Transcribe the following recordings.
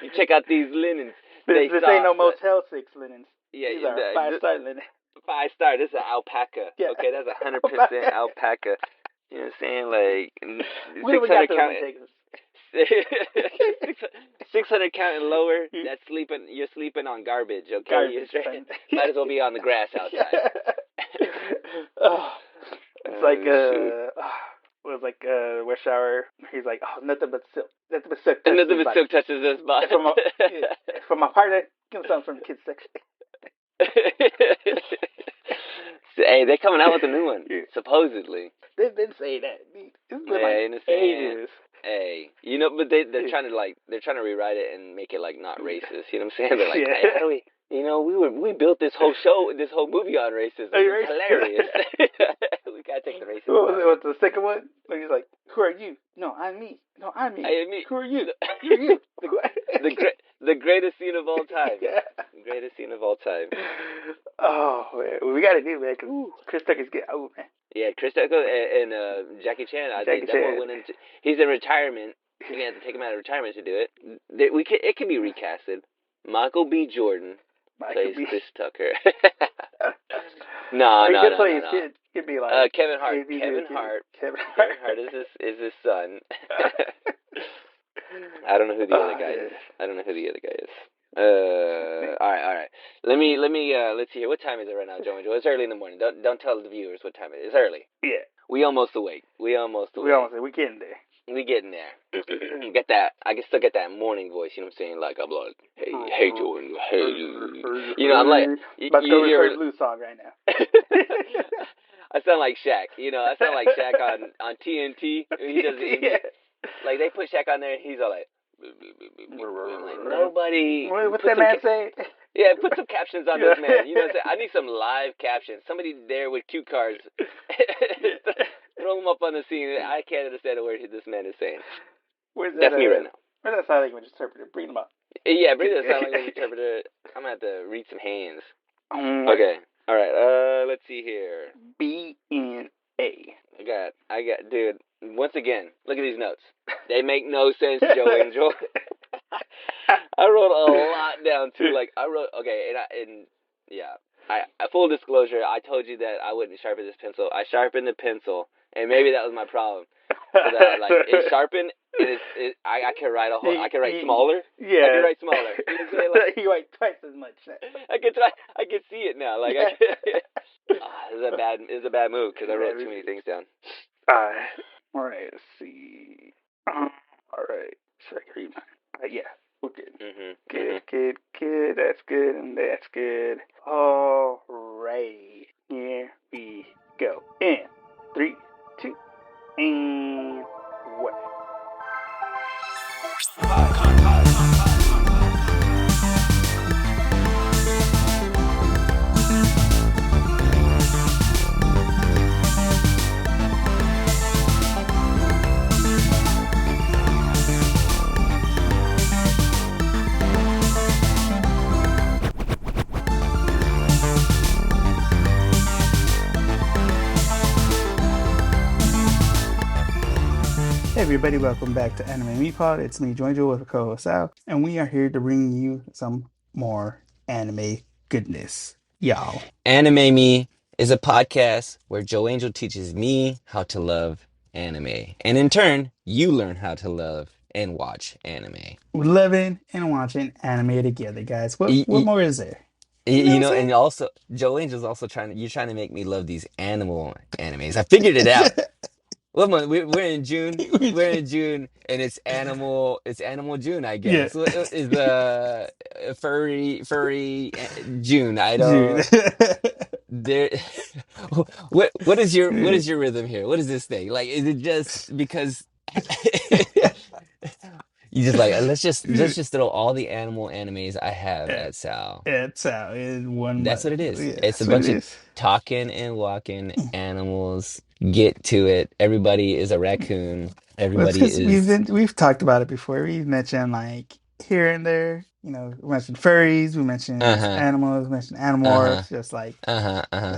You check out these linens. This ain't no Motel 6 linens. Yeah, These are 5-star linens. 5-star. This is an alpaca. Yeah. Okay, that's 100% alpaca. You know what I'm saying? Like, Where we 600 got count. those in Texas? 600 count and lower. That's sleeping. You're sleeping on garbage. Okay, Garbage, might as well be on the grass outside. It's like was like Rush Hour. He's like, oh, nothing but silk. Nothing but silk. Nothing but silk touches this body. From my partner, give me something from the kids section. Hey, they're coming out with a new one, supposedly. They've been saying that. It's been ages. Hey, you know, but they're trying to rewrite it and make it like not racist. You know what I'm saying? They're like, hey, how do we? You know, we built this whole movie on racism. It's hilarious. We gotta take the racism. What was it? What's the second one? Where he's like, "Who are you? No, I'm me. No, I'm me. I am me. Who are you? You're you." The greatest scene of all time. Yeah. Greatest scene of all time. Oh man, we gotta do, man. Cause Chris Tucker's getting old, man. Yeah, Chris Tucker and Jackie Chan. He's in retirement. You're gonna have to take him out of retirement to do it. It can be recasted. Michael B. Jordan plays Chris Tucker. No. Could be like Kevin Hart. Kevin Hart is his son. I don't know who the other guy is. All right. Let's see here. What time is it right now, Joe? It's early in the morning. Don't tell the viewers what time it is. It's early. Yeah. We almost awake. We getting there. We getting there. Get that. I can still get that morning voice. You know what I'm saying? Like I'm like, hey, Jordan, hey. You know, I'm like, about to go record a blues song right now. I sound like Shaq. You know, I sound like Shaq on TNT. He does it. Like they put Shaq on there, and he's all like, like nobody. What's that man say? Yeah, put some captions on this man. You know what I'm saying? I need some live captions. Somebody there with cue cards. Throw him up on the scene. I can't understand a word this man is saying. That's me right now. Where's that sign language interpreter? Bring him up. Yeah, bring that sign language interpreter. I'm going to have to read some hands. Okay. All right. Let's see here. BNA. I got, dude. Once again, look at these notes. They make no sense, Joe Angel. I wrote a lot down too. Like I wrote, okay, I full disclosure. I told you that I wouldn't sharpen this pencil. I sharpened the pencil, and maybe that was my problem. So that like it's sharpened, and I can write I can write smaller. Yeah, I can write smaller. You know what I'm saying? Like, you write twice as much. I can see it now. Like this is a bad move because I wrote too many things down. All right, let's see. All right, so I can read mine. Yeah, we're good. Good. That's good, and that's good. All right, here we go. In 3, 2, and 1. Hey everybody, welcome back to Anime Me Pod. It's me, Joinjo, with a co-host Sal, and we are here to bring you some more anime goodness, y'all. Anime Me is a podcast where Joe Angel teaches me how to love anime, and in turn, you learn how to love and watch anime. We're loving and watching anime together, guys. What more is there? You know, and also Joe Angel's also trying to make me love these animal animes. I figured it out. What month? We're in June. We're in June, and it's Animal June, I guess. Yeah. Is the furry June? I don't. There. What is your rhythm here? What is this thing? Like, is it just because you just like let's just throw all the animal animes I have at Sal? At Sal in one. That's what it is. Yeah, it's a bunch of talking and walking animals. Get to it. Everybody is a raccoon. Everybody is. We've talked about it before. We've mentioned like here and there. You know, we mentioned furries. We mentioned animals. We mentioned animorphs. Just like,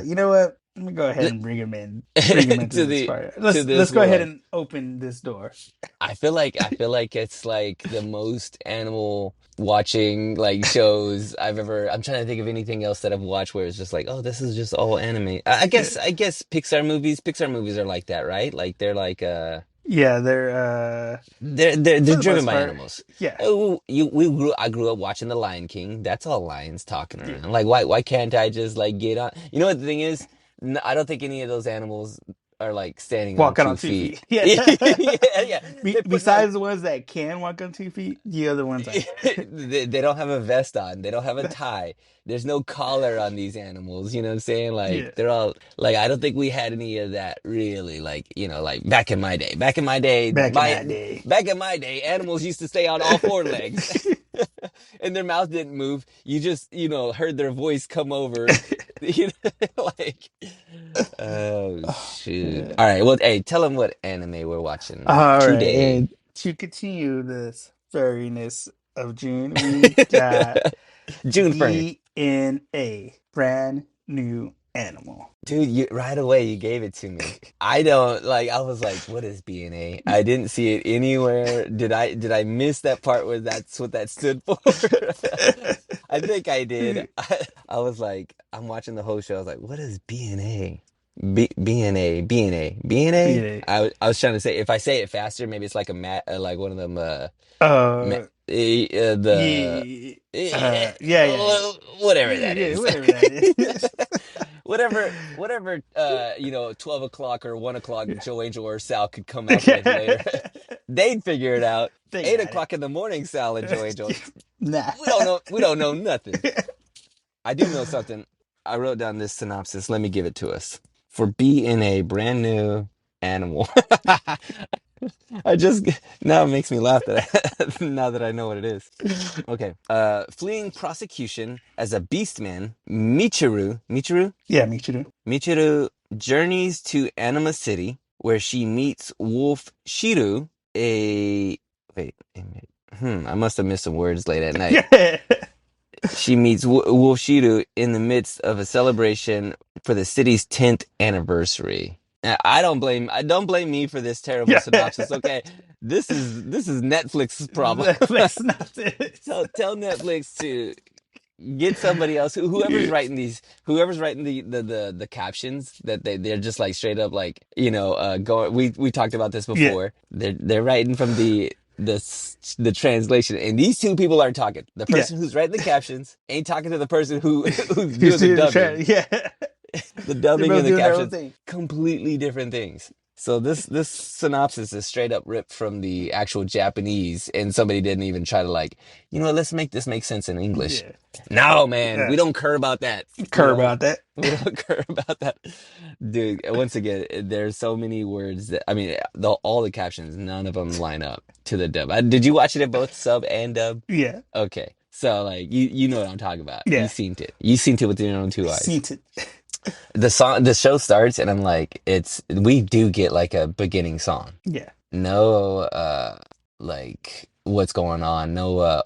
you know what? Let me go ahead Th- and bring him in. Bring him into to this the part. to Let's this go ahead world. and open this door. I feel like it's like the most animal watching like shows I've ever. I'm trying to think of anything else that I've watched where it's just like, oh, this is just all anime. I guess Pixar movies are like that, right? Like they're like Yeah, they're they're for the driven most by part, animals. yeah, Oh, I grew up watching The Lion King. That's all lions talking yeah. around. Like why can't I just like get on? You know what the thing is? I don't think any of those animals are like standing on Walking two on two feet. feet. Yeah. Yeah, yeah. They're putting on Besides the ones that can walk on 2 feet, the other ones ain't. they don't have a vest on. They don't have a tie. There's no collar on these animals. You know what I'm saying? Like Yeah. they're all like I don't think we had any of that really. Like like back in my day. Back in my day, Back in that day. animals used to stay on all four legs, and their mouth didn't move. You just heard their voice come over. Like oh shoot. Yeah. All right. Well, hey, tell them what anime we're watching All right, today. and to continue this furriness of June, we got June Fern. DNA, brand new animal. Dude, right away you gave it to me. I don't like I was like, what is BNA? I didn't see it anywhere. Did I miss that part where that's what that stood for? I think I did. I was like, I'm watching the whole show. I was like, what is BNA? BNA, BNA, BNA? DNA. I was trying to say if I say it faster, maybe it's like a mat like one of them ma Uh, the yeah, yeah. whatever Yeah, that yeah, is. whatever that is. Whatever 12 o'clock or 1 o'clock Joe Angel or Sal could come up with later. They'd figure it out. They Eight got o'clock in the morning, Sal and Joe Angel. it. Nah. We don't know nothing. I do know something. I wrote down this synopsis. Let me give it to us. For B in a brand new animal. I just now it makes me laugh that now that I know what it is. Okay. Fleeing prosecution as a beastman, Yeah, me too. Michiru journeys to Anima City, where she meets Wolf Shiru, a wait, I must have missed some words late at night. Yeah. She meets Wolf Shiru in the midst of a celebration for the city's 10th anniversary. I don't blame me for this terrible Yeah. synopsis. Okay, this is Netflix's problem. Netflix synopsis. Tell Netflix to get somebody else whoever's Yeah. writing the captions that they're just like straight up like going we talked about this Yeah. before. They're writing from the translation, and these two people aren't talking. The Yeah. person who's writing the captions ain't talking to the person who's You doing the see the dubbing. Yeah. The They're dubbing both and the doing their own captions, thing. completely different things. So this synopsis is straight up ripped from the actual Japanese, and somebody didn't even try to like, let's make this make sense in English. Yeah. No, man, we don't care about that. Care about that. We don't care about that, dude. Once again, there's so many words that I mean, all the captions, none of them line up to the dub. Did you watch it in both sub and dub? Yeah. Okay, so like you know what I'm talking about. You Yeah. seen it. You seen it with your own two eyes. Seen it. The show starts and I'm like, we do get like a beginning song. Yeah. No like what's going on. No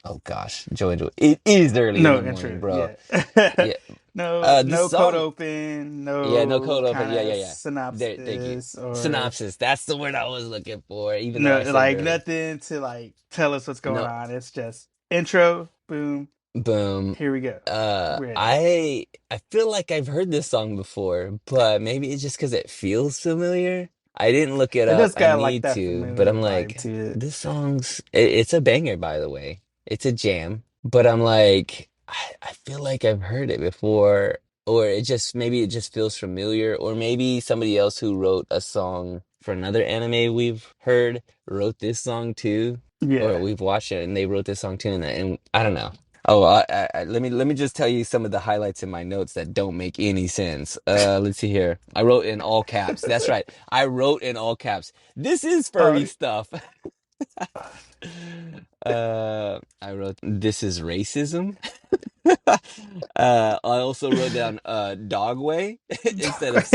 oh gosh, Joe and Joe. It is early in No the morning, intro. bro. Yeah. Yeah. No, This no song, code open, yeah, no no code open. kind Yeah, yeah, of yeah. There, thank you. synopsis or Synopsis. That's the word I was looking for, even though no, I said it like early. nothing to like tell us what's going No, on. It's just intro, boom, boom. here we go. Ready. I feel like I've heard this song before, but maybe it's just because it feels familiar. I didn't look it It up. does I got like need that to, but familiar I'm vibe like, to it. this it's a banger, by the way. It's a jam, but I'm like, I feel like I've heard it before, or maybe it just feels familiar, or maybe somebody else who wrote a song for another anime we've heard wrote this song too, or Yeah. we've watched it and they wrote this song too, and I don't know. Oh, let me just tell you some of the highlights in my notes that don't make any sense. Let's see here. I wrote in all caps. That's right. I wrote in all caps. This is furry Oh, stuff. I wrote this is racism. I also wrote down dog way instead of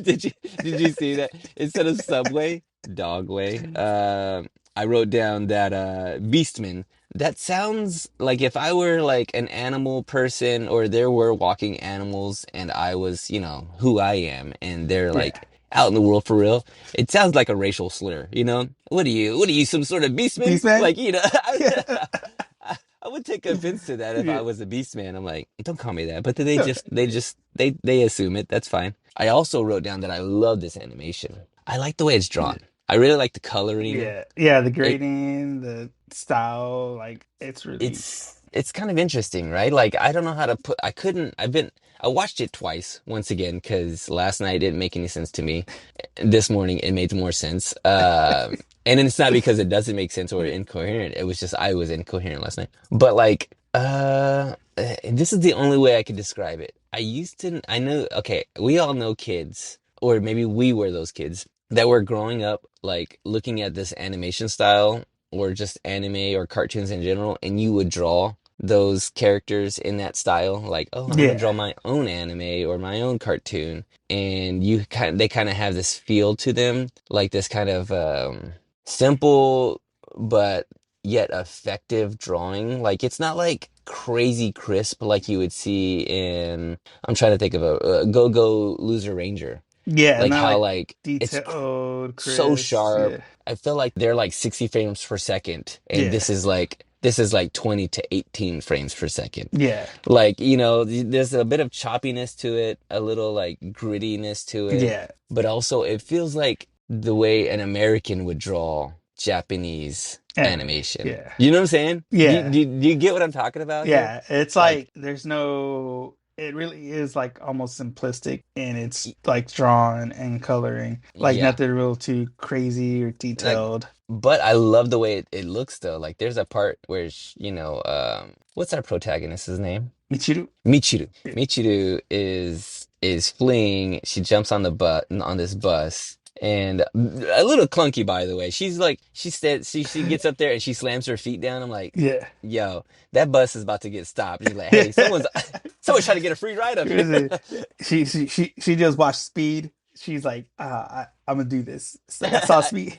did you see that instead of subway dog way. I wrote down that beastman that sounds like if I were like an animal person or there were walking animals and I was, who I am and they're Yeah. like out in the world for real, it sounds like a racial slur, you know? What are you, some sort of beastman? Beastman? Like, Yeah. I would take offense to that if I Yeah. was a beastman. I'm like, don't call me that. But then they assume it. That's fine. I also wrote down that I love this animation. I like the way it's drawn. I really like the coloring. Yeah. Yeah, the It grading, the style, like it's really it's kind of interesting, right? Like I don't know how to put I couldn't I watched it twice once again because last night it didn't make any sense to me. This morning it made more sense. And it's not because it doesn't make sense or incoherent. It was just I was incoherent last night. But like this is the only way I could describe it. I know okay, we all know kids or maybe we were those kids that were growing up like looking at this animation style or just anime or cartoons in general, and you would draw those characters in that style, like, oh, I'm gonna yeah. draw my own anime or my own cartoon, and they kind of have this feel to them, like this kind of simple but yet effective drawing. Like it's not like crazy crisp like you would see in I'm trying to think of a Go Go Loser Ranger, Yeah, like not how like like detailed, so crisp. sharp. Yeah. I feel like they're like 60 frames per second, and Yeah. this is like 20 to 18 frames per second. Yeah. Like, there's a bit of choppiness to it, a little like grittiness to it, Yeah. but also it feels like the way an American would draw Japanese Anime. animation. Yeah. You know what I'm saying? Yeah. Do you get what I'm talking about here? Yeah. It's Like, like there's no it really is like almost simplistic and it's y- like drawn and coloring. Like yeah. nothing real too crazy or Like, detailed. but I love the way it looks though. Like there's a part where what's our protagonist's name? Michiru? Michiru. Yeah. Michiru is fleeing. She jumps on the on this bus. And a little clunky, by the way. She's like, she gets up there and she slams her feet down. I'm like, Yeah. yo, that bus is about to get stopped. She's like, hey, someone's trying to get a free ride up here. She just watched Speed. She's like, I'm gonna do this. It's like I saw Speed.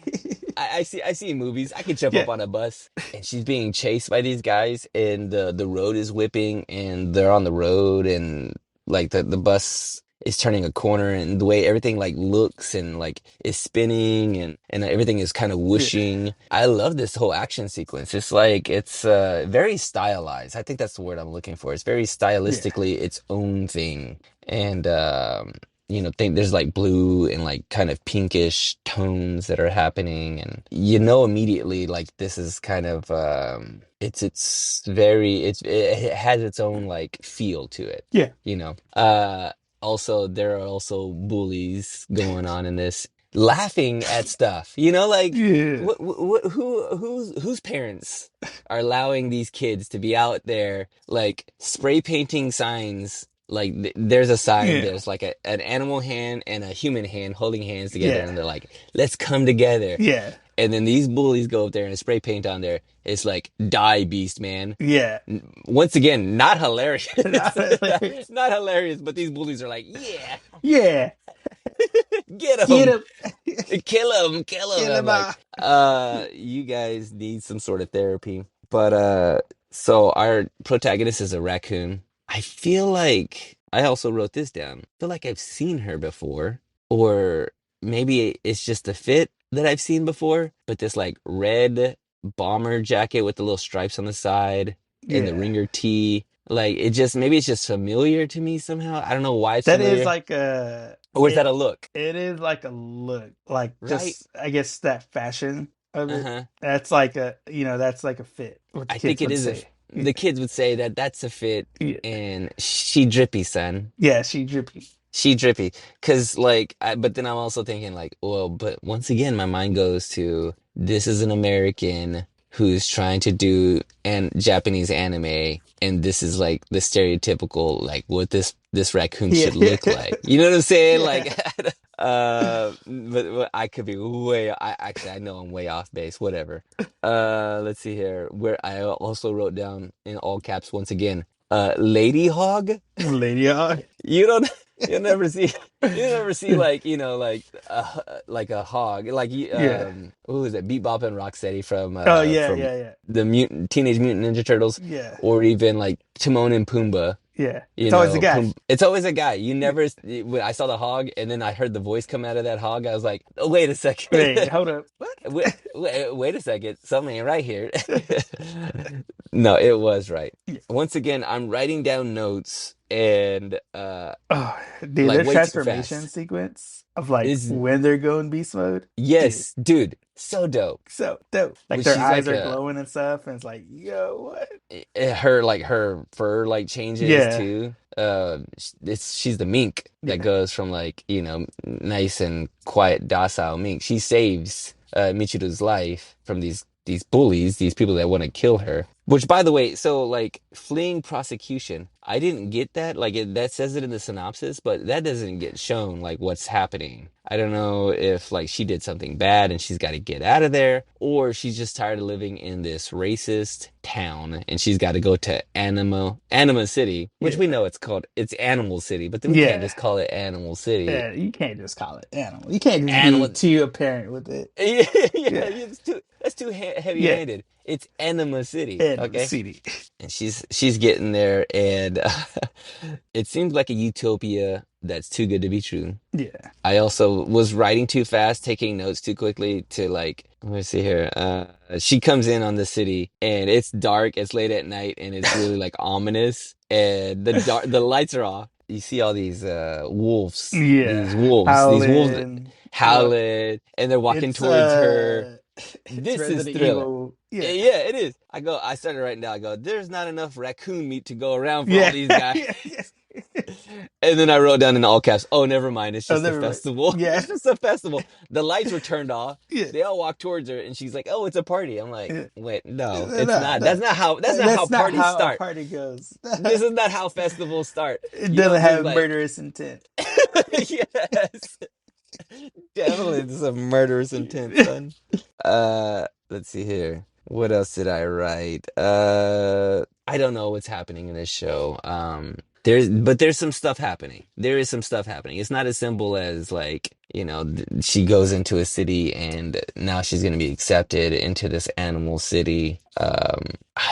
I see in movies. I could jump Yeah, up on a bus and she's being chased by these guys and the road is whipping and they're on the road and like the bus is turning a corner and the way everything like looks and like is spinning and everything is kind of yeah, whooshing. I love this whole action sequence. It's like it's very stylized. I think that's the word I'm looking for. It's very yeah, stylistically its own thing. And think there's like blue and like kind of pinkish tones that are happening and immediately like this is kind of it has its own like feel to it yeah, you know uh also there are also bullies going on in this laughing at stuff like yeah, whose parents are allowing these kids to be out there like spray painting signs like there's a sign yeah, there's like an animal hand and a human hand holding hands together yeah, and they're like let's come together yeah, and then these bullies go up there and spray paint on there it's like die beast man. yeah. Once again not hilarious. Not hilarious. Not hilarious but these bullies are like yeah Yeah, get get him him, kill him. kill I'm him like, out. you guys need some sort of therapy. But so our protagonist is a raccoon. I feel like I also wrote this down. I feel like I've seen her before, or maybe it's just a fit that I've seen before, but this like red bomber jacket with the little stripes on the side and the Yeah, ringer tee. Like it just maybe it's just familiar to me somehow. I don't know why it's that is familiar. like a Or is that it. a look? It is like a look, like Right? just I guess that fashion of it. Uh-huh. That's like that's like a fit. What the I think kids it would is say. Yeah, the kids would say that that's a fit yeah, and she drippy, son. yeah. She drippy. She drippy. Cause like but then I'm also thinking like, well, but once again my mind goes to this is an American who's trying to do an Japanese anime and this is like the stereotypical like what this raccoon Yeah, should look like. You know what I'm saying? yeah. Like but I could be I know I'm way off base, whatever. Let's see here. Where I also wrote down in all caps once again, Lady hog. Lady Hog. You don't you never see you never see like like a hog like Yeah. who is it, Bebop and Rocksteady Oh yeah, from yeah, yeah, the mutant Teenage Mutant Ninja Turtles, yeah, or even like Timon and Pumbaa. yeah. It's always a guy. It's always a guy. You never when I saw the hog and then I heard the voice come out of that hog, I was like, oh, wait a second. Wait, hold up. What? Wait a second, something ain't right here. No, it was right. Yeah. Once again, I'm writing down notes and Oh, dude, like their way too transformation fast. sequence of like Is when they're going beast mode, dude, Yes, dude, so dope. so dope. Like When their she's eyes like are a glowing and stuff, and it's like, yo, what? her like her fur like changes Yeah, too. She's the mink that yeah, goes from like, nice and quiet, docile mink. She saves Michiru's life from these bullies, these people that want to kill her. Which, by the way, so like fleeing prosecution, I didn't get that. Like that says it in the synopsis, but that doesn't get shown like what's happening. I don't know if like she did something bad and she's got to get out of there, or she's just tired of living in this racist town and she's got to go to Anima City, which we yeah, know it's Animal City, but then we can't yeah. just call it Animal City. Yeah, you can't just call it animal. You can't just be Animal, too apparent with it. yeah, yeah, Yeah, that's too yeah. heavy-handed. It's Anima City, Animal okay? CD. And she's getting there, and it seems like a utopia that's too good to be true. Yeah, I also was writing too fast, taking notes too quickly to like, let me see here. She comes in on the city and it's dark, it's late at night, and it's really like ominous, and the lights are off. You see all these yeah. these wolves Howlin'. Yep. howling, and they're walking It's towards her. it's This is Resident thriller. Evil. Yeah. Yeah, it is. I started writing down. I go, there's not enough raccoon meat to go around for all Yeah. these guys. Yeah. Yeah. And then I wrote down in all caps, oh, never mind. It's Oh, just a never mind. festival. Yeah. It's just a festival. The lights were turned off. Yeah. They all walk towards her and she's like, oh, it's a party. I'm like, Yeah. wait, no, No, it's not. no. That's not how That's not parties how a start. party goes. This is not how festivals start. It You doesn't don't just have like, murderous intent. yes, definitely some murderous intent, son. Let's see here. What else did I write? I don't know what's happening in this show. There's some stuff happening. There is some stuff happening. It's not as simple as like, she goes into a city and now she's going to be accepted into this animal city. I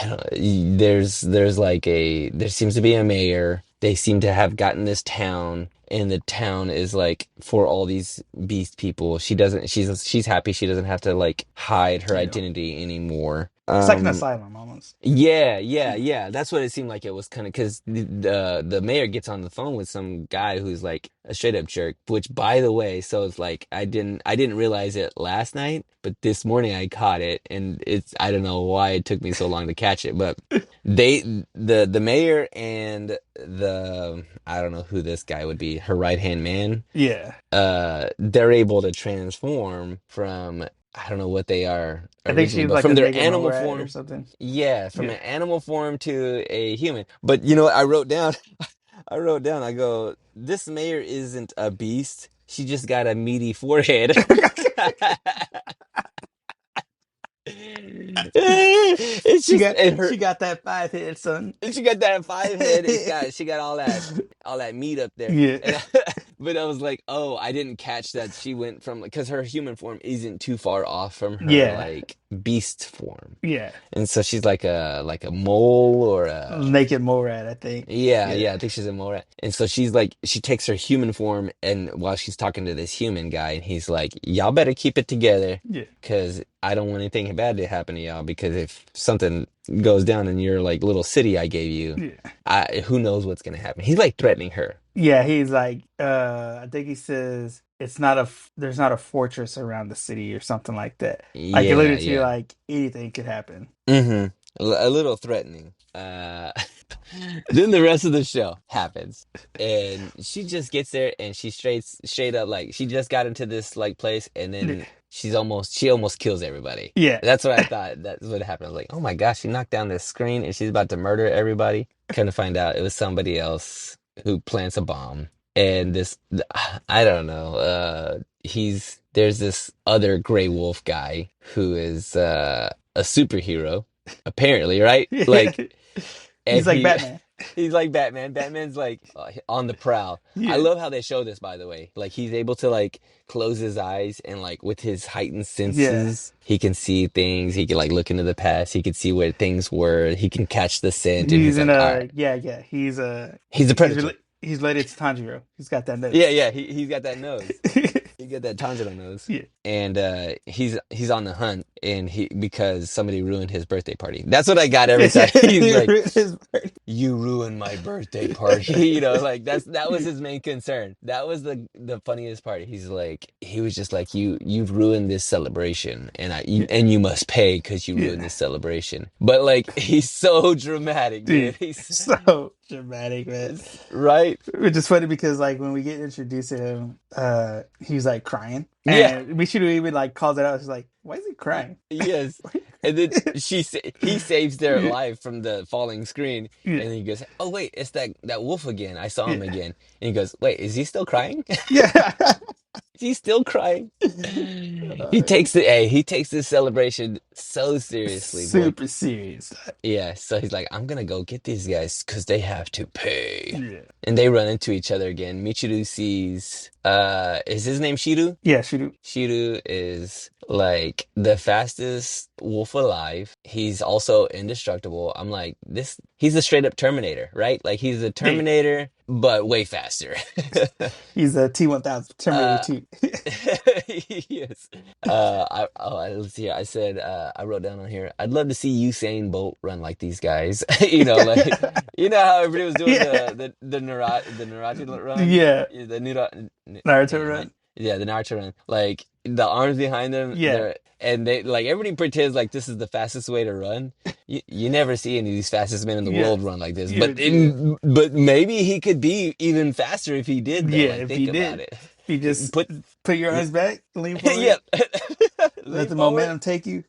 don't, there seems to be a mayor. They seem to have gotten this town, and the town is like for all these beast people. She's happy she doesn't have to like hide her Yeah. identity anymore. It's like an asylum almost. Yeah, yeah, yeah. That's what it seemed like it was kind of, because the mayor gets on the phone with some guy who's like a straight up jerk. Which, by the way, so it's like I didn't realize it last night, but this morning I caught it, and I don't know why it took me so long to catch it, but the mayor and the I don't know who this guy would be, her right hand man. Yeah. They're able to transform from, I don't know what they are I think originally, she's but like from a their mega mole animal rat or form. something. Yeah, from Yeah. an animal form to a human. But you know what? I wrote down, I go, this mayor isn't a beast. She just got a meaty forehead. It's she just, got and her, she got that 5 head, son. and she got that five head. She got all that meat up there. Yeah. And but I was like, oh, I didn't catch that she went from, because her human form isn't too far off from her Yeah. like beast form. Yeah. And so she's like a mole or a, Naked mole rat, I think. yeah, Yeah. yeah, I think she's a mole rat. And so she's like, she takes her human form, and while she's talking to this human guy, and he's like, y'all better keep it together, Yeah. because I don't want anything bad to happen to y'all, because if something goes down in your like little city I gave you, who knows what's gonna happen. He's like threatening her. Yeah, he's like, I think he says there's not a fortress around the city or something like that. Like Yeah, alluded to, yeah. like anything could happen. Mm-hmm. A little threatening. Then the rest of the show happens, and she just gets there, and she straight up, like, she just got into this like place, and then she almost kills everybody. Yeah. That's what I thought. That's what happened. I was like, oh my gosh, she knocked down this screen, and she's about to murder everybody. Kind of find out it was somebody else who plants a bomb, and I don't know. There's this other gray wolf guy who is a superhero, apparently, right? Yeah. Like, and He's like Batman. he's like Batman. Batman's like on the prowl. I Yeah. love how they show this, by the way. Like he's able to like close his eyes and like with his heightened Yeah. senses, he can see things. He can like look into the past. He can see where things were. He can catch the scent, and He's he's in like, all right, yeah. he's a predator. He's related to Tanjiro. He's got that Yeah, nose. yeah. He's got that nose. He got that Tanjiro nose, Yeah. and he's on the hunt, and he because somebody ruined his birthday party. That's what I got every time. He's like, "You ruined my birthday party," like that was his main concern. That was the funniest part. He was just like, you've ruined this celebration, and Yeah. and you must pay because you ruined Yeah. this celebration. But like, he's so dramatic, dude. Dude, so dramatic, man. Right. Which is funny because like when we get introduced to him, he's like crying, Yeah. and we should have even like called it out. She's like, "Why is he crying?" Yes. And then he saves their Yeah, life from the falling screen, yeah, and then he goes, "Oh wait, it's that wolf again. I saw him yeah, again." And he goes, "Wait, is he still crying? yeah. Is he still crying?" He takes this celebration so seriously, boy. Super serious. Yeah, so he's like, "I'm gonna go get these guys because they have to pay." Yeah, And they run into each other again. Michiru sees, is his name Shiru? yeah. Shoot. Shiru is like the fastest wolf alive. He's also indestructible. I'm like, he's a straight up Terminator, right? Like he's a Yeah, Terminator, but way faster. he's a T-1000 Terminator uh, 2. yes. Let's see here. I said, I wrote down on here, I'd love to see Usain Bolt run like these guys. Like, how everybody was doing Yeah, the Naruto run? yeah. The Naruto damn, run. yeah, the Naruto run. Like the arms behind them, Yeah, and they like everybody pretends like this is the fastest way to run. You never see any of these fastest men in the yeah, world run like this. yeah, yeah. But maybe he could be even faster if he did though. Yeah, Like if he think about did, it. he just Put put your arms back, lean forward, yeah, let lean the forward. momentum take you.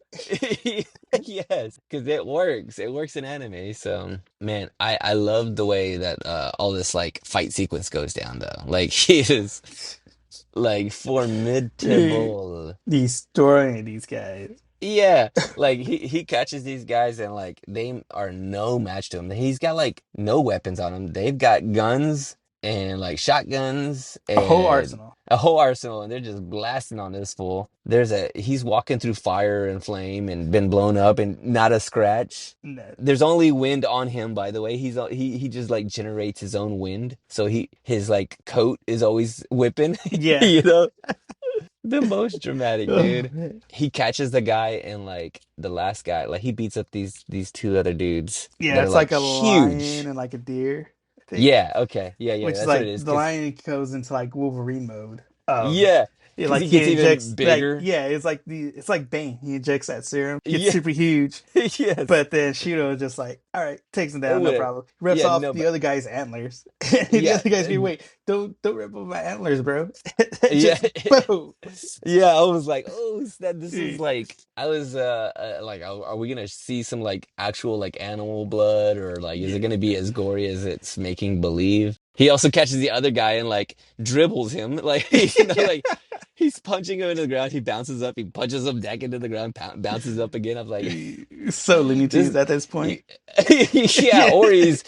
Yes, because it works. It works in anime. So man, I love the way that all this like fight sequence goes down though. Like he is like Dude, formidable. destroying these guys. Yeah, like he catches these guys and like they are no match to him. He's got like no weapons on him. They've got guns and like shotguns A whole and arsenal. a whole arsenal, and they're just blasting on this fool. He's walking through fire and flame and been blown up and not a scratch. No. There's only wind on him, by the way. He just like generates his own wind, so his like coat is always whipping. Yeah. You know. The most dramatic, Oh, dude. man. He catches the guy and like the last guy, like he beats up these two other dudes Yeah, that are it's like like a lion huge. and like a deer, I think. Yeah, okay. Yeah, Which is that's what it like is. the lion goes into like Wolverine mode. Yeah, Yeah, because like he he gets even injects like bigger. yeah, it's like Bane. He injects that serum, gets Yeah, super huge, yes. but then Shiro is just like, all right, takes him down, no Whatever. problem. Rips Yeah, off no, the but other guy's antlers. And the yeah, other guy's like, wait, don't rip off my antlers, bro. yeah. Just boom. Yeah, I was like, oh, this is like, I was like, are we gonna see some like actual like animal blood, or like is it Yeah. gonna be as gory as it's making believe? He also catches the other guy and like dribbles him, like like he's punching him into the ground. He bounces up, he punches him back into the ground, bounces up again. I'm like, So Looney this, Tunes at this point. yeah, Yeah. or he's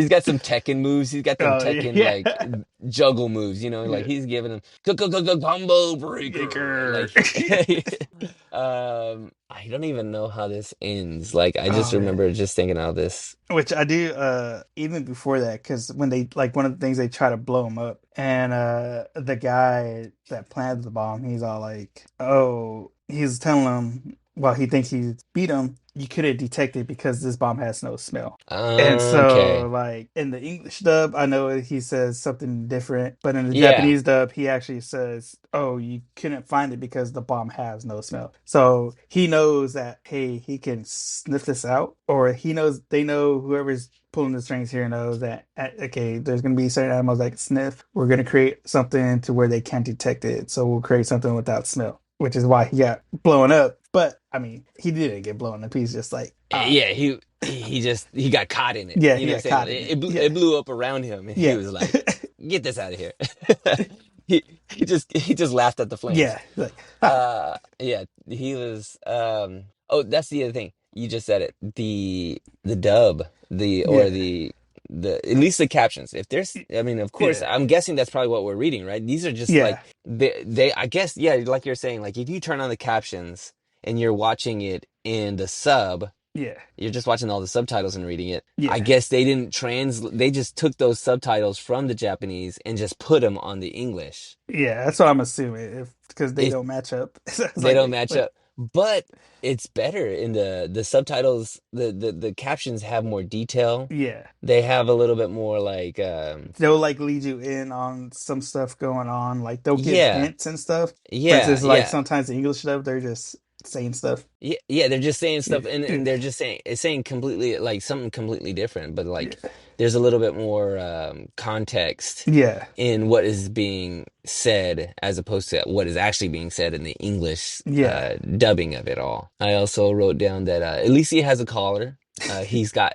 got some Tekken moves. He's got them Oh Tekken yeah. like juggle moves, like Yeah. he's giving him combo breaker. Baker. Like I don't even know how this ends. Like I just Oh man. remember just thinking how this. Which I do even before that, because when they like one of the things they try to blow him up, and the guy that planted the bomb, he's all like, oh, he's telling him, well, he thinks he beat him, you could have detected because this bomb has no smell. And so Okay. like in the English dub, I know he says something different, but in the Yeah. Japanese dub, he actually says, oh, you couldn't find it because the bomb has no smell. So he knows that, hey, he can sniff this out, or they know whoever's pulling the strings here knows that, okay, there's going to be certain animals that can sniff. We're going to create something to where they can't detect it. So we'll create something without smell, which is why he got blown up. But I mean, he didn't get blown up. He's just like, Yeah, he got caught in it. yeah, You he know what got I'm saying? caught in it. It Yeah. blew up around him, and he Yeah. was like, "Get this out of here." He just laughed at the flames. Yeah. Like, ha. Yeah, he was. Oh, that's the other thing. you just said it. The dub, the or Yeah, the at least the captions. If there's, I mean, of course, yeah, I'm guessing that's probably what we're reading, right? These are just like yeah, they I guess, yeah, like you're saying, like if you turn on the captions and you're watching it in the sub, yeah, you're just watching all the subtitles and reading it. I yeah, guess they didn't they just took those subtitles from the Japanese and just put them on the English. yeah. That's what I'm assuming. If because they It don't match up, so it's They like don't they match like up, but it's better in the subtitles. The captions have more detail. yeah. They have a little bit more like They'll like lead you in on some stuff going on. Like they'll give yeah, hints and stuff. yeah, Versus like yeah. sometimes the English stuff, they're just saying stuff. Yeah, yeah, they're just saying Yeah, stuff, and, yeah, and they're just saying it's saying completely like something completely different, but like yeah, there's a little bit more context yeah, in what is being said as opposed to what is actually being said in the English yeah. dubbing of it all. I also wrote down that at least he has a collar.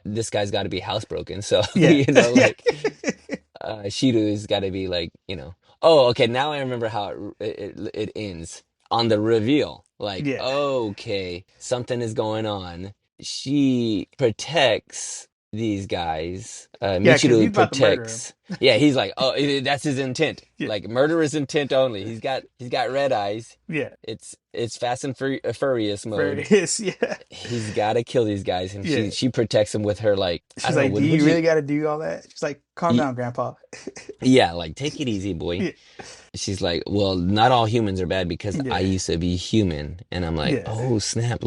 This guy's got to be housebroken, so Yeah. Yeah. like Shido's got to be like, Oh, okay. Now I remember how it ends on the reveal. Like, Yeah. okay, something is going on. She protects these guys. Yeah, because he's Michiru about to murder him. protects. Yeah, he's like, oh, that's his intent. Yeah. Like murderous intent only. He's got red eyes. Yeah. It's Fast and Furious mode. Furious. Yeah. He's got to kill these guys, and Yeah. she protects him with her like I She's don't know. like, do Would you you? really got to do all that? She's like, calm down, Grandpa. Yeah, like take it easy, boy. Yeah. She's like, well, not all humans are bad because I Yeah. used to be human. And I'm like, Yeah. oh, snap.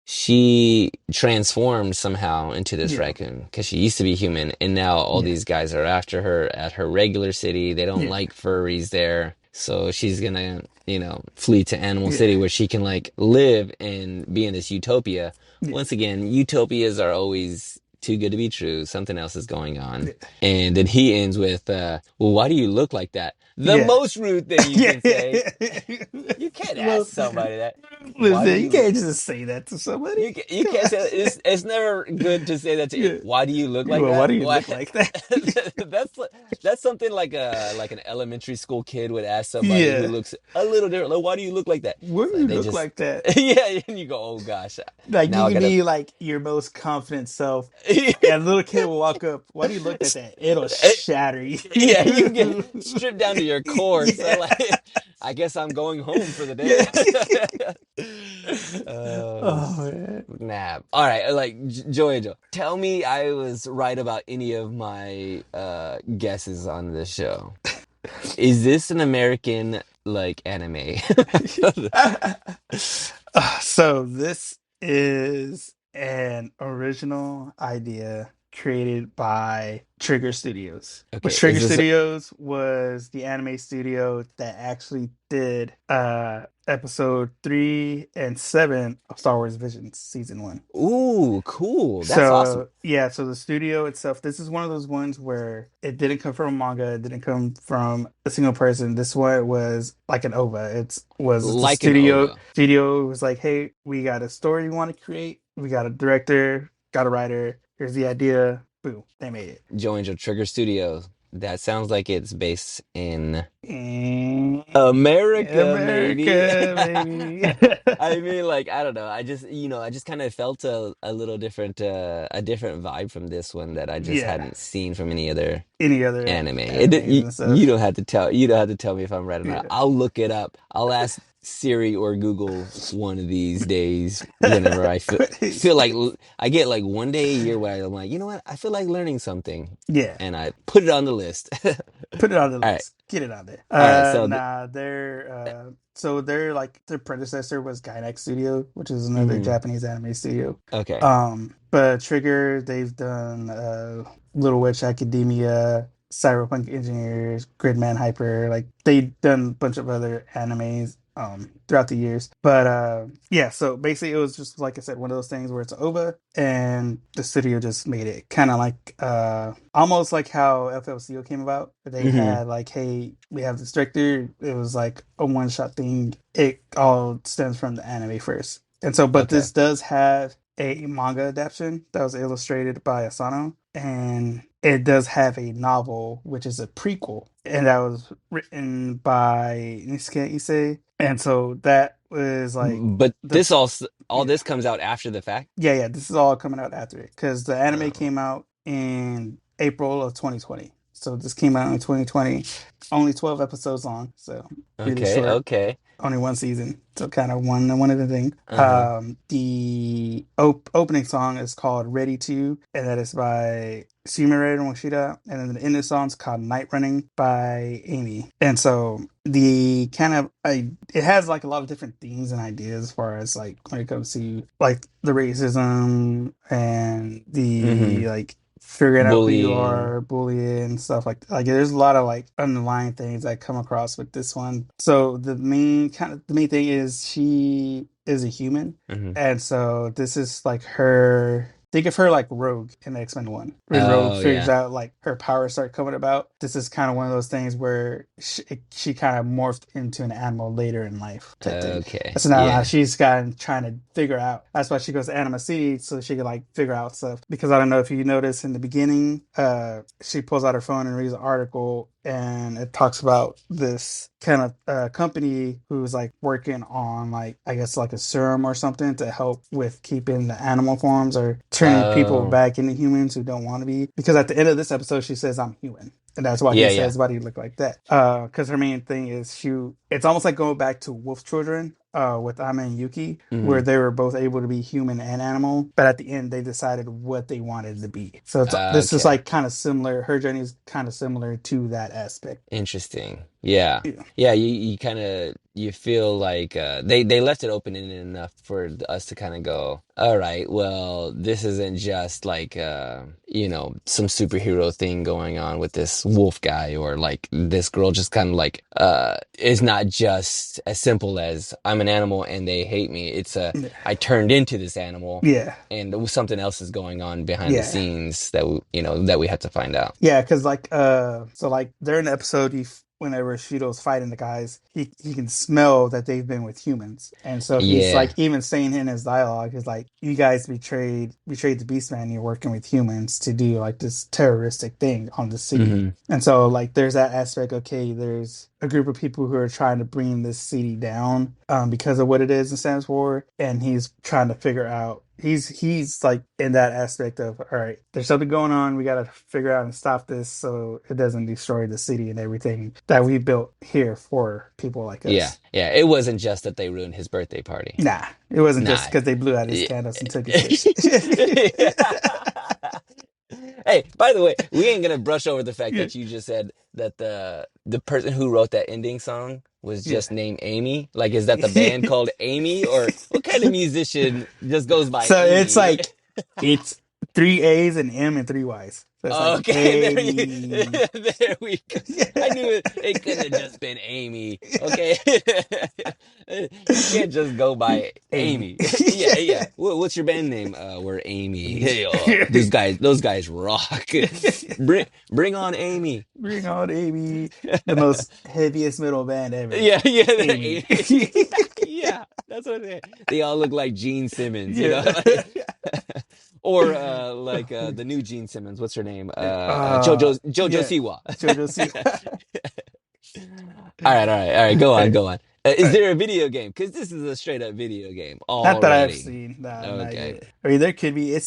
She transformed somehow into this Yeah. raccoon because she used to be human. And now all Yeah. these guys are after her at her regular city. They don't Yeah. like furries there. So she's gonna, flee to Animal Yeah. City where she can like live and be in this utopia. Yeah. Once again, utopias are always too good to be true. Something else is going on. Yeah. And then he ends with, well, why do you look like that? The Yeah. most rude thing you Yeah. can say. You can't ask Well, somebody that. Why do listen, you you can't just say that to somebody. you Come can't on. say that. It's never good to say that to. Yeah. Why do you look like Well, why that? do you Why? look like that? that's that's something like an elementary school kid would ask somebody who Yeah. looks a little different. Like, why do you look like that? Why It's do like you they look just like that? yeah, and you go, oh gosh, Like you now I can gotta. be like your most confident self, and a little kid will walk up. Why do you look like that? It'll shatter you. Yeah, you get stripped down to your core. So Yeah, like, I guess I'm going home for the yeah. day. Oh, Oh man. snap. All right, like Joey, tell me I was right about any of my guesses on this show. Is this an American like anime? So this is an original idea created by Trigger Studios. Which Okay, is Trigger this Studios was the anime studio that actually did episode 3 and 7 of Star Wars Visions season 1. ooh, cool. That's awesome. So yeah, so the studio itself, this is one of those ones where it didn't come from a manga, it didn't come from a single person. This one was like an OVA. It was the Like an studio. OVA. Studio was like, hey, we got a story we want to create. We got a director, got a writer. Here's the idea. Boom, they made it. Joe Angel Trigger Studios. That sounds like it's based in And America, maybe. America, baby. I mean, like, I don't know. I just kind of felt a little different, a different vibe from this one that I just Yeah. hadn't seen from any other Any other anime. animes and You stuff. don't have to you don't have to tell me if I'm right or not. Yeah. I'll look it up. I'll ask Siri or Google one of these days whenever I feel like I get like one day a year where I'm like, you know what? I feel like learning something, Yeah. and I put it on the list. Put it on the All right, list. Get it on there. all right. So, Nah, they're like their predecessor was Gainax Studio, which is another mhm, Japanese anime studio. okay, But Trigger, they've done Little Witch Academia, Cyberpunk Engineers, Gridman Hyper, like they've done a bunch of other animes throughout the years. But yeah, so basically it was just like I said, one of those things where it's OVA and the studio just made it kind of like almost like how FLCO came about. They hmm, had like, hey, we have this director. It was like a one shot thing. It all stems from the anime first. And so, but okay, this does have a manga adaptation that was illustrated by Asano, and it does have a novel which is a prequel, and that was written by Nisuke Ise And so that was like But the this all yeah. this comes out after the fact. Yeah, this is all coming out after it because the anime Oh, came out in April of 2020. So this came out in 2020, only 12 episodes long, so really okay, short, okay. only one season. So kind of one of the thing. Uh-huh. The opening song is called Ready To, and that is by Shimura Moshida, and then the ending song is called Night Running by Amy. And so the kind of it has like a lot of different themes and ideas as far as like when it comes to like the racism and Mm-hmm. the like figuring out who you Bullying. are, bullying stuff like there's a lot of like underlying things that come across with this one. So the main thing is she is a human, Mm-hmm. and so this is like her. Think of her like Rogue in X-Men 1. When Rogue Oh figures yeah. out like her powers start coming about, this is kind of one of those things where she kind of morphed into an animal later in life type thing. Okay. So now Yeah. she's got trying to figure out. That's why she goes to Anima City so she can like figure out stuff. Because I don't know if you notice in the beginning, she pulls out her phone and reads an article, and it talks about this kind of company who's like working on like I guess like a serum or something to help with keeping the animal forms or turning people Oh. back into humans who don't want to be. Because at the end of this episode, she says, "I'm human." And that's why he Yeah, yeah. says, "Why do you look like that?" Because her main thing is it's almost like going back to Wolf Children, with Ama and Yuki, where Mm-hmm. they were both able to be human and animal, but at the end they decided what they wanted to be. So this is Okay. like kind of similar. Her journey is kind of similar to that aspect. Interesting. Yeah. Yeah, Yeah, you kind of you feel like they left it open-ended enough for us to kind of go, all right, well, this isn't just like some superhero thing going on with this wolf guy or like this girl just kind of like it's not just as simple as I'm an animal and they hate me. It's I turned into this animal yeah, and something else is going on behind the yeah. scenes that that we have to find out. Yeah, because like so like during the episode, whenever Shido's fighting the guys, he can smell that they've been with humans, and so he's like Yeah. even saying in his dialogue, he's like, "You guys betrayed the Beastman. You're working with humans to do like this terroristic thing on the city." Hmm. And so like there's that aspect. Okay, there's a group of people who are trying to bring this city down because of what it is and stands for, and he's trying to figure out. He's like in that aspect of all right, there's something going on. We got to figure out and stop this so it doesn't destroy the city and everything that we built here for people like Yeah, us. yeah. It wasn't just that they ruined his birthday party. Nah, it wasn't just Nah. because they blew out his Yeah. candles and took his wish. Hey, by the way, we ain't gonna brush over the fact Yeah, that you just said that the person who wrote that ending song was yeah. just named Amy. Like, is that the band called Amy, or what kind of musician just goes by So it's Amy? like it's three A's and M and three Y's. So it's like Okay, Amy. there we go. I Yeah. knew it couldn't have just been Amy. Okay, you can't just go by Amy. Amy. Yeah, yeah. What's your band name? We're Amy. Hey, those guys rock. Bring on Amy. Bring on Amy, the most heaviest metal band ever. Yeah, yeah, Amy. yeah. That's what they all look like Gene Simmons, you know, Yeah. or like the new Gene Simmons. What's her name? Jojo Yeah. Siwa. JoJo Siwa. All right, all right, all right. Go on, Alright, go on. Is alright. there a video game? Because this is a straight up video game Not that I've already. seen. Nah, not Okay. yet. I mean, there could be. It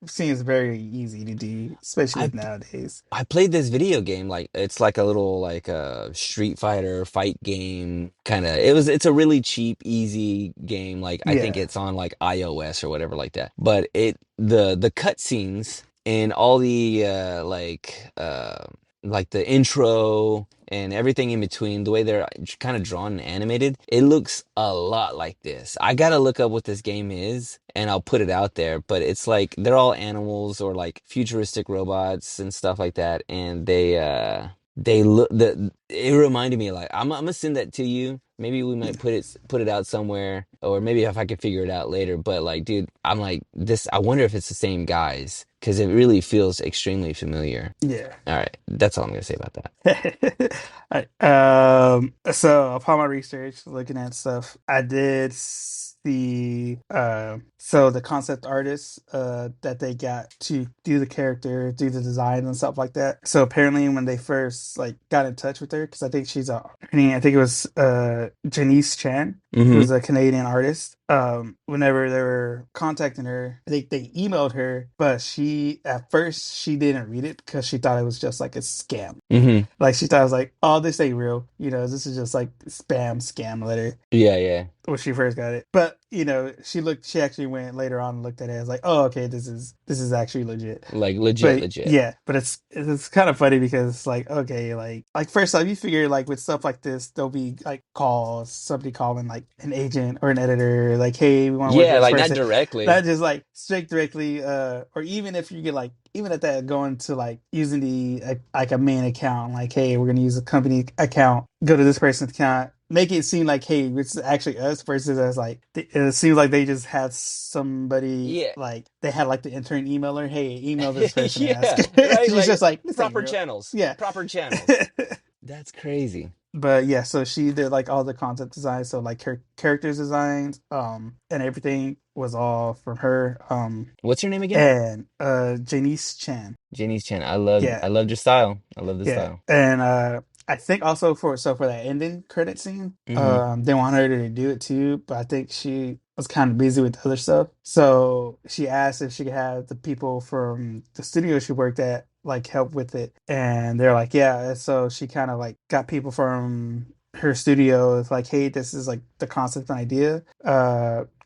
seems very easy to do, especially I with nowadays. I played this video game like it's like a little like a Street Fighter fight game kind of. It's a really cheap, easy game. Like I think Yeah. it's on like iOS or whatever like that. But the cutscenes and all the like the intro and everything in between, the way they're kind of drawn and animated, it looks a lot like this. I gotta look up what this game is and I'll put it out there, but it's like they're all animals or like futuristic robots and stuff like that, and they look it reminded me like I'm gonna send that to you. Maybe we might put it out somewhere, or maybe if I can figure it out later. But like, dude, I'm like this. I wonder if it's the same guys because it really feels extremely familiar. Yeah. All right, that's all I'm gonna say about that. Alright, so upon my research, looking at stuff, I did see so the concept artists that they got to do the character, do the design and stuff like that. So apparently when they first like got in touch with her, because I think she's a her name, I think it was Janice Chan, Mm-hmm. who's a Canadian artist. Whenever they were contacting her, I think they emailed her, but she at first she didn't read it because she thought it was just like a scam. Mm-hmm. Like she thought it was like, oh, this ain't real. This is just like spam scam letter Yeah, yeah. when she first got it. But she actually went later on and looked at it as like, oh, okay, this is actually legit. Like legit, But legit. yeah, but it's kind of funny because it's like, okay, like first off, you figure like with stuff like this, there'll be like calls, somebody calling like an agent or an editor, like, hey, we want to work Yeah, with this like not person. directly. Not just like straight directly, or even if you get like even at that going to like using the like a main account, like, hey, we're gonna use a company account, go to this person's account, make it seem like, hey, it's actually us versus as like it seems like they just had somebody Yeah. like they had like the intern emailer, hey, email this person and ask. Yeah, right? She's Like just like, this ain't proper real. channels. Yeah. Proper channels. That's crazy. But yeah, so she did like all the concept design, so like characters designs, and everything was all from her. What's your name again? And Janice Chan. Janice Chen. Yeah, I loved your style. I love the yeah, style. and I think also for that ending credit scene, Mm-hmm. they want her to do it too, but I think she was kind of busy with other stuff. So she asked if she could have the people from the studio she worked at like help with it, and they're like, yeah. And so she kind of like got people from her studio. It's like, hey, this is like the concept and idea.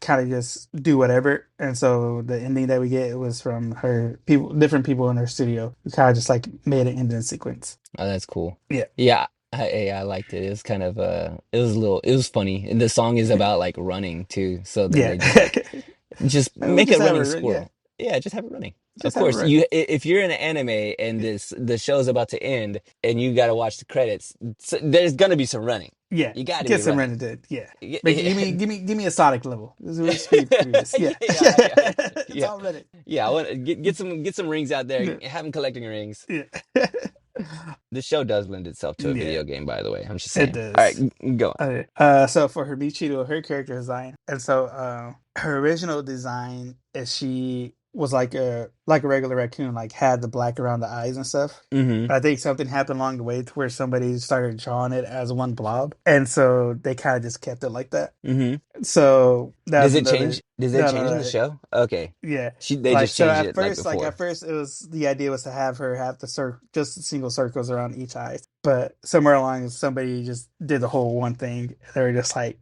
Kind of just do whatever. And so the ending that we get was from her people, different people in her studio. We kind of just like made an ending sequence. Oh, that's cool. Yeah. Yeah, I liked it. It was kind of it was a little, it was funny. And the song is Yeah. about like running too. So then Yeah. they just like just We'll make just a have running her. Yeah. squirrel. Yeah, just have it running. Of Just have course, her. if you're in an anime and the show's about to end and you got to watch the credits, there's gonna be some running. Yeah. You got to be Get some running. rented. Yeah. Yeah, Make it, give me a Sonic level. Give me this. Yeah. yeah, yeah, It's yeah. all Reddit. Yeah, I want to get some rings out there. Yeah. Have them collecting rings. Yeah. The show does lend itself to a Yeah. video game, by the way. I'm just It saying. All right, does. go on. Okay. So for her Michiru, her character design, and so her original design is she was like a regular raccoon, like had the black around the eyes and stuff. Mm-hmm. I think something happened along the way to where somebody started drawing it as one blob, and so they kind of just kept it like that. Mm-hmm. So that's Does it another. change? Does it No, change in the no, show? Okay. yeah. They Like just so changed at it like first, before. it was the idea was to have her have just single circles around each eye. But somewhere along somebody just did the whole one thing. They were just like,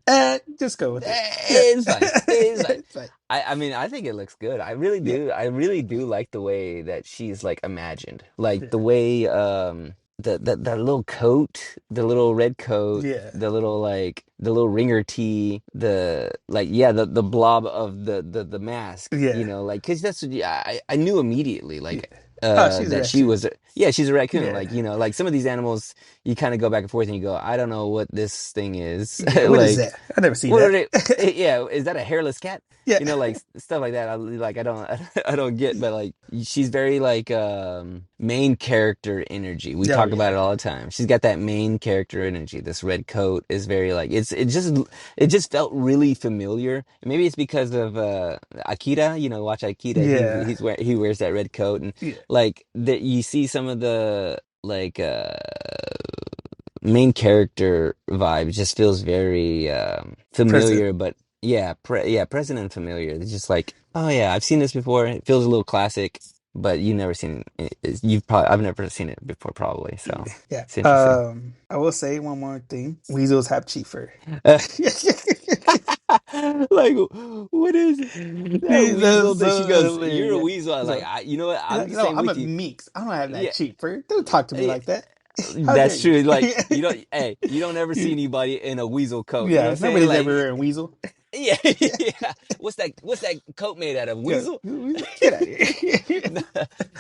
just go with it. Yeah. It's fine. It's fine. It's fine. I mean, I think it looks good. I really Yeah. do. I really do like the way that she's like imagined. Like Yeah. the way that little coat, the little red coat, Yeah. the little ringer tee, the like yeah, the blob of the mask, Yeah. like cuz yeah, I knew immediately Yeah. like Oh, she's a that she raccoon. was yeah, she's a raccoon. Yeah. Like, like some of these animals you kind of go back and forth and you go, I don't know what this thing is. Yeah. What is Like that? I never seen what are that. they? Yeah, is that a hairless cat? Yeah. Like stuff like that. I don't I don't get, but like she's very like main character energy. We Oh talk about yeah. it all the time. She's got that main character energy. This red coat is very like it just felt really familiar. Maybe it's because of Akira. Watch Akira. Yeah. He wears that red coat and Yeah. like that. You see some of the like main character vibe just feels very Present. familiar, but yeah, present and familiar. It's just like, oh yeah, I've seen this before. It feels a little classic, but you've never seen it. I've never seen it before, probably. So Yeah. it's interesting. I will say one more thing. Weasels have chief fur. Uh, like, what is that weasel That's that she so goes? You're a hilarious. weasel. I was like, So, you know what? I'm the same I'm a with you. minx. I don't have that Yeah, cheap fur. Don't talk to me yeah, like that. How dare that's you? true. Like, hey, you don't ever see anybody in a weasel coat. You know what Yeah, I'm saying? nobody's ever Like, wearing weasel. yeah, Yeah, yeah. What's that coat made out of? yeah, Weasel? weasel. Get out of here.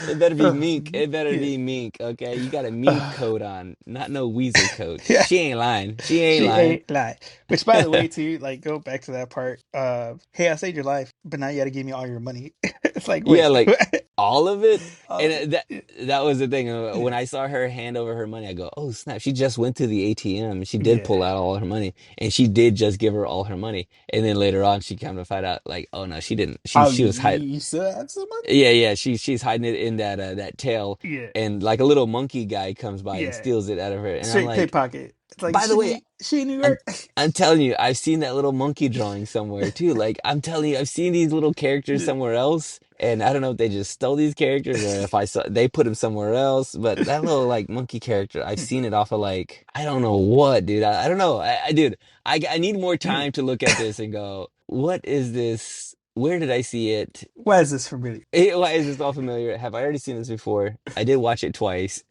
It better be mink. It better Yeah. be mink. Okay, you got a mink coat on, not no weasel coat. Yeah. She ain't lying. She ain't She lying. ain't lying. Which, by the way, too, like, go back to that part. Hey, I saved your life, but now you got to give me all your money. It's like, Yeah, wait, like all of it. All And of it. Yeah. that was the thing. Yeah. When I saw her hand over her money, I go, "Oh snap! She just went to the ATM. She did Yeah. pull out all her money, and she did just give her all her money." And then later on, she kind of find out like, "Oh no, she didn't. Oh, She was hiding. you still have some money? Yeah, yeah. She's hiding it in that tail." Yeah. And like a little monkey guy comes by and Yeah. steals it out of her. And I'm Straight like, pickpocket. It's like by the way, she in New I'm York. I'm telling you, I've seen that little monkey drawing somewhere too. Like I'm telling you, I've seen these little characters Yeah. somewhere else, and I don't know if they just stole these characters or if I saw they put them somewhere else. But that little like monkey character, I've seen it off of like I don't know what, dude. I don't know, dude. I need more time to look at this and go, what is this? Where did I see it? Why is this familiar? Why is this all familiar? Have I already seen this before? I did watch it twice.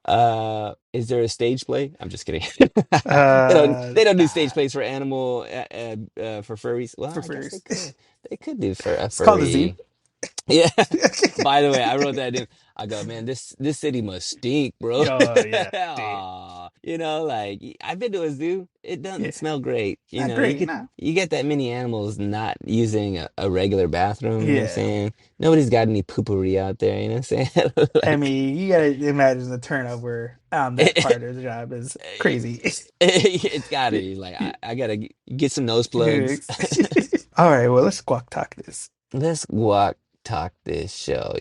Yeah. Is there a stage play? I'm just kidding. They don't do stage Nah, plays for animal for furries. Well, for I guess they first. could. They could do for a It's called a zoo. furry. Yeah. By the way, I wrote that in. I go, man, this city must stink, bro. Oh yeah, dude. Aw. Like I've been to a zoo. It doesn't Yeah, smell great. not great. Nah. You get that many animals not using a regular bathroom. You know what I'm Yeah. saying? Nobody's got any poopery out there. You know what I'm saying? I Like, mean, you gotta imagine the turnover on that part of the job is crazy. it's gotta Yeah. be like Yeah. I gotta get some nose Yeah. plugs. All right, well, let's squawk talk this. Let's walk talk this show.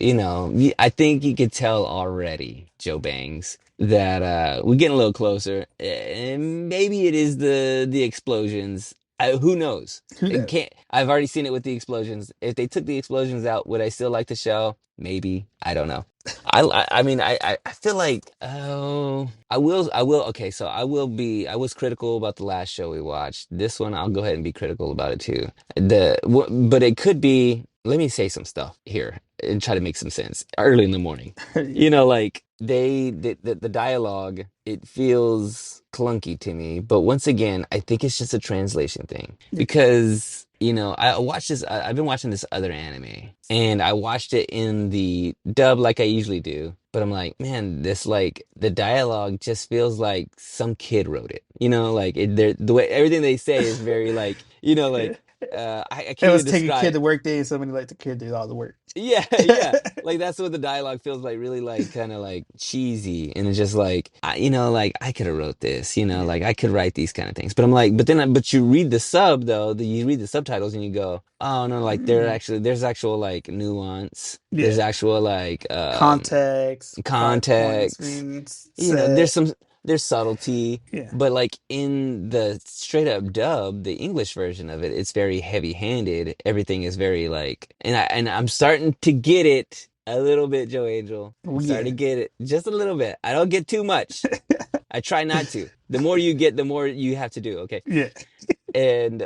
I think you could tell already, Joe Bangs, that we're getting a little closer. And maybe it is the explosions. Who knows? Who It knows? can't. I've already seen it with the explosions. If they took the explosions out, would I still like the show? Maybe. I don't know. I mean I feel like I will okay, so I was critical about the last show we watched. This one I'll go ahead and be critical about it too. But it could be, let me say some stuff here and try to make some sense early in the morning. Yeah. Like the dialogue, it feels clunky to me, but once again, I think it's just a translation thing Yeah. because I've been watching this other anime and I watched it in the dub like I usually do, but I'm like, man, this like the dialogue just feels like some kid wrote it. The way everything they say is very like, Yeah. I It can't was even take a kid describe. to work day and somebody let the kid do all the work. Yeah, yeah. Like that's what the dialogue feels like, really like kind of like cheesy. And it's just like like I could have wrote this, Yeah. like I could write these kind of things. But I'm like, but you read the sub though, you read the subtitles and you go, oh no, like Mm. there's actual like nuance. There's Yeah. actual like Context, plot points context. being There's set. there's subtlety, Yeah. but like in the straight up dub, the English version of it, it's very heavy handed. Everything is very like, and I'm starting to get it a little bit, Joe Angel. I'm Oh, starting to yeah. get it just a little bit. I don't get too much. I try not to. The more you get, the more you have to do. Okay. Yeah. And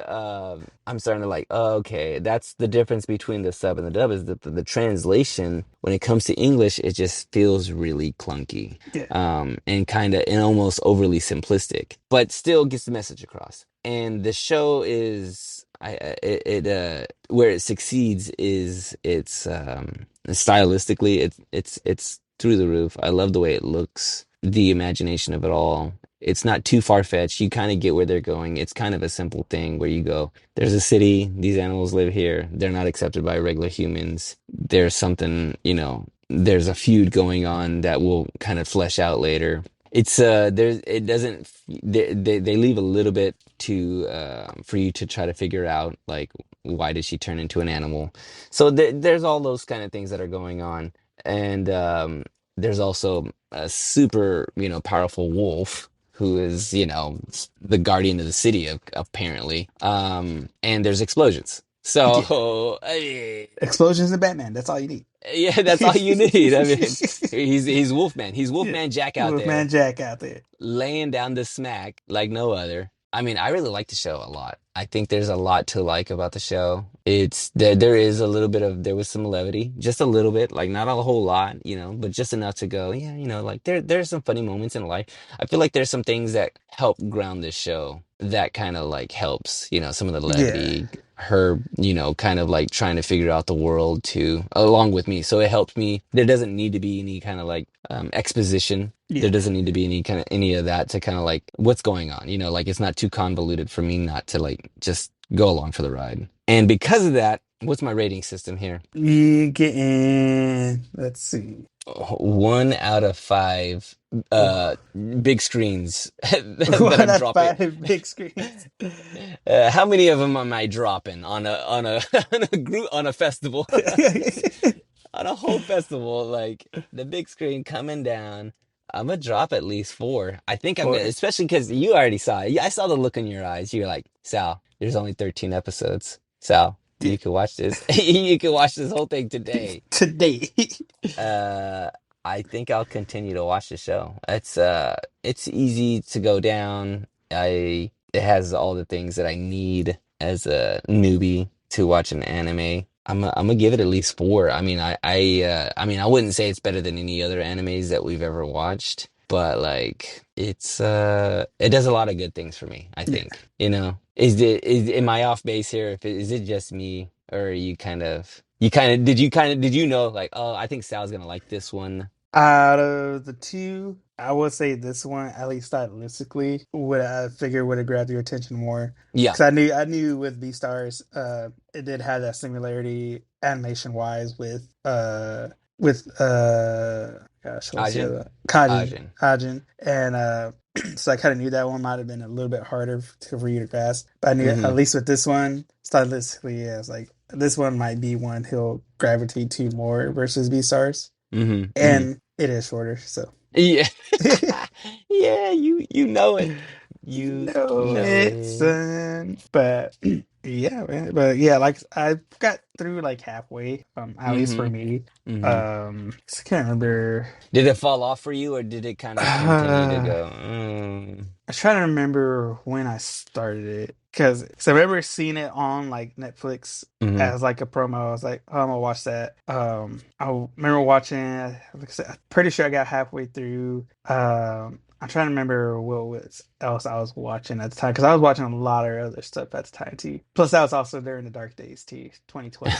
I'm starting to like, oh, okay, that's the difference between the sub and the dub is that the translation, when it comes to English, it just feels really clunky, Yeah. and kind of and almost overly simplistic, but still gets the message across. And the show is, where it succeeds is it's stylistically, it's through the roof. I love the way it looks, the imagination of it all. It's not too far-fetched. You kind of get where they're going. It's kind of a simple thing where you go, there's a city, these animals live here. They're not accepted by regular humans. There's something, there's a feud going on that will kind of flesh out later. It's there's it doesn't they leave a little bit to for you to try to figure out like why did she turn into an animal. So there's all those kind of things that are going on. And there's also a super, powerful wolf who is, the guardian of the city, apparently. And there's explosions. Yeah. So, Explosions and Batman. That's all you need. yeah, that's all you need. I mean, he's Wolfman. He's Yeah. Wolfman Jack out Wolfman there Jack out there. laying down the smack like no other. I mean, I really like the show a lot. I think there's a lot to like about the show. There is a little bit of, there was some levity, just a little bit, like not a whole lot, but just enough to go, yeah, like there's some funny moments in life. I feel like there's some things that help ground this show that kind of like helps, some of the Yeah. levity, her, kind of like trying to figure out the world too, along with me. So it helps me. There doesn't need to be any kind of like exposition. There Yeah. doesn't need to be any of that to kind of like what's going on, like it's not too convoluted for me not to like just go along for the ride. And because of that, What's my rating system here? You getting, let's see. 1 out of 5 Oh, uh big screens that one I'm out of dropping. five big screens. How many of them am I dropping on a on a group on a festival? On a whole festival, like the big screen coming down. I'm gonna drop at least 4. I think I'm gonna, Four. especially because you already saw it. I saw the look in your eyes. You're like, Sal, there's only 13 episodes. Sal, Yeah. you can watch this. You can watch this whole thing today. Today. Uh, I think I'll continue to watch the show. It's easy to go down. It has all the things that I need as a newbie to watch an anime. I'm gonna give it at least 4. I mean, I wouldn't say it's better than any other animes that we've ever watched, but like it does a lot of good things for me, I Yeah. think. You know, am I off base here? Is it just me, or are did you know like, oh, I think Sal's gonna like this one? Out of the two, I would say this one, at least stylistically, would I figure would have grabbed your attention more. Yeah. Because I knew with Beastars, it did have that similarity animation wise with gosh, what's the Ajin? other Kajin, Ajin. Kajin, and so I kind of knew that one might have been a little bit harder for you to grasp. But I knew Mm-hmm. at least with this one, stylistically, yeah, it's like this one might be one he'll gravitate to more versus Beastars. Mm-hmm. Mm-hmm. And it is shorter, so Yeah. Yeah, you know it. you You know know it, it. son. But yeah, man. But yeah, like I got through like halfway, at least for Mm-hmm. me. Mm-hmm. I can't remember. Did it fall off for you, or did it kind of continue to Uh, go? I'm trying to remember when I started it because I remember seeing it on like Netflix Mm-hmm. as like a promo. I was like, oh, I'm gonna watch that. I remember watching. Like I said, I'm pretty sure I got halfway through. I'm trying to remember what was else I was watching at the time because I was watching a lot of other stuff at the time too. Plus, that was also during the dark days too, 2012.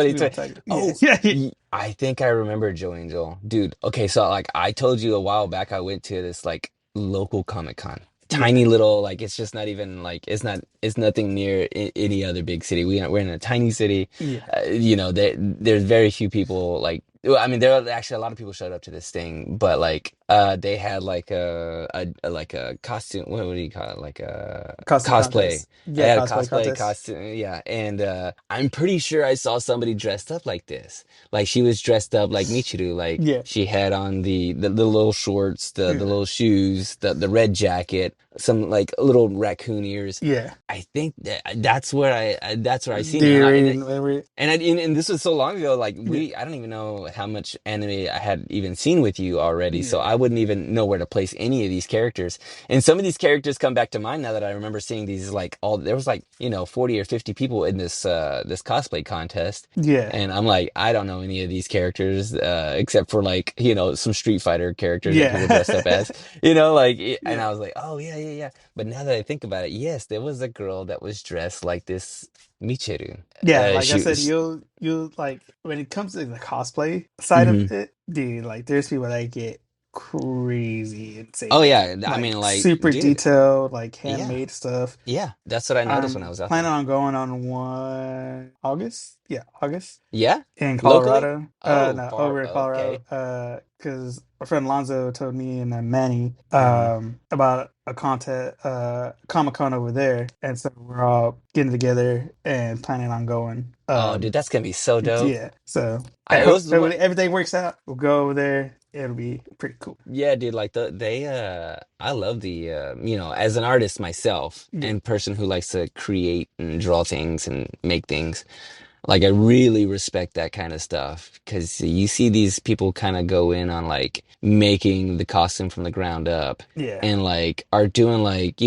We don't 2020. talk. Yeah, Oh, yeah, I think I remember Joe Angel. Dude, okay, so like I told you a while back, I went to this like local Comic Con. yeah, Tiny little, like it's just not even like it's nothing near any other big city. We're in a tiny city. yeah, There's very few people like, well, I mean, there are actually a lot of people showed up to this thing, but like they had like like a costume, what do you call it? Like a costume cosplay. contest. I Yeah, had a cosplay cosplay contest. costume, yeah, and I'm pretty sure I saw somebody dressed up like this. Like she was dressed up like Michiru, like Yeah, she had on the little shorts, the yeah, little shoes, the red jacket, some like little raccoon ears. yeah. I think that's where I seen it, Do you remember? and this was so long ago. Like Yeah, I don't even know how much anime I had even seen with you already, so yeah, I wouldn't even know where to place any of these characters. And some of these characters come back to mind now that I remember seeing these. Like all there was like 40 or 50 people in this cosplay contest, yeah, and I'm like, I don't know any of these characters except for like some Street Fighter characters that people dressed up yeah, as, and yeah, I was like, oh yeah, yeah, yeah. But now that I think about it, yes, there was a girl that was dressed like this Michiru. yeah. Like I said, She you'll like when it comes to the cosplay side of hmm it, dude. Like, there's people that get crazy Oh insane, yeah, I mean, like like, super dude, detailed, like yeah, handmade stuff. yeah. That's what I noticed when I I'm was out planning there. on going on one August. Yeah, August. Yeah, In locally. Colorado. Oh, No, far. over in Colorado. Okay. Because my friend Lonzo told me and Manny Hmm. about a contest, Comic Con over there, and so we're all getting together and planning on going. Oh, dude, that's gonna be so dope. Yeah. So I It hope was what. hopefully everything works out. We'll go over there. It'll be pretty cool. Yeah, dude, like I love as an artist myself Yeah. and person who likes to create and draw things and make things. Like I really respect that kind of stuff because you see these people kind of go in on like making the costume from the ground up Yeah. and like are doing like,